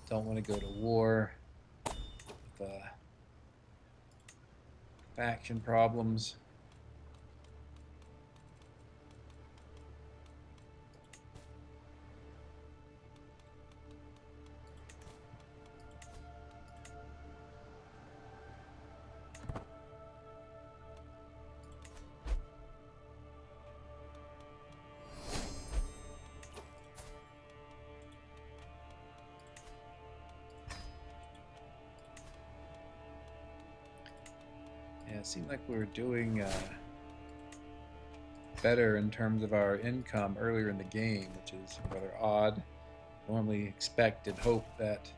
Don't want to go to war with faction problems. Yeah, it seemed like we were doing better in terms of our income earlier in the game, which is rather odd. Normally expect and hope that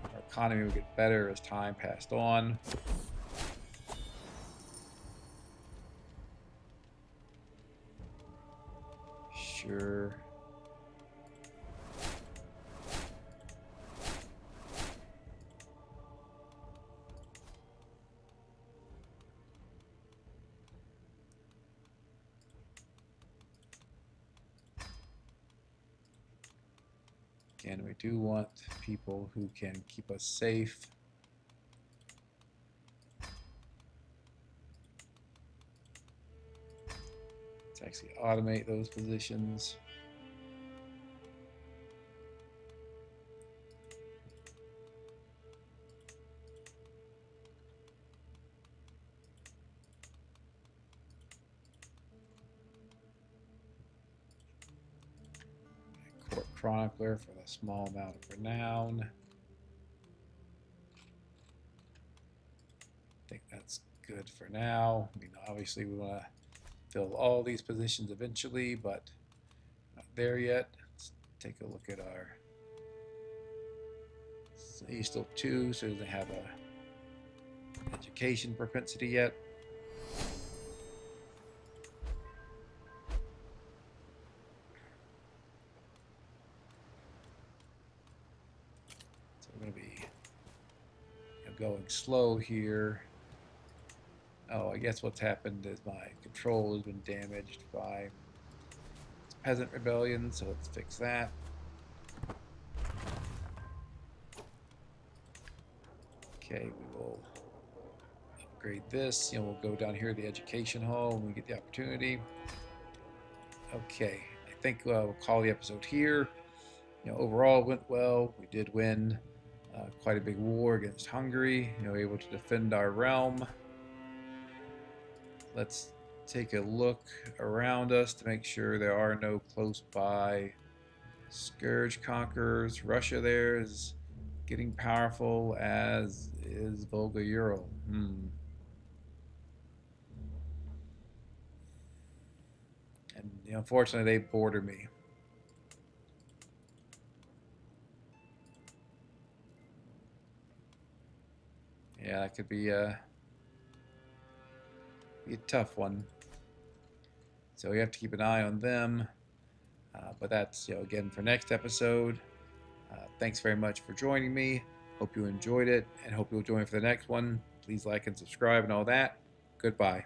our economy would get better as time passed on. Sure. Again, we do want people who can keep us safe. Let's actually automate those positions. chronicler for the small amount of renown. I think that's good for now. I mean, obviously we want to fill all these positions eventually, but not there yet. Let's take a look at our. So he's still 2, so he doesn't have a education propensity yet. So we're going to be going slow here. Oh, I guess what's happened is my control has been damaged by peasant rebellion, so let's fix that. Okay, we will upgrade this. We'll go down here to the education hall when we get the opportunity. Okay, I think we'll call the episode here. Overall it went well. We did win quite a big war against Hungary. Able to defend our realm. Let's take a look around us to make sure there are no close by scourge conquerors. Russia there is getting powerful, as is Volga Ural. And unfortunately they border me. Yeah, that could be a tough one. So we have to keep an eye on them. But that's again for next episode. Thanks very much for joining me. Hope you enjoyed it, and hope you'll join for the next one. Please like and subscribe and all that. Goodbye.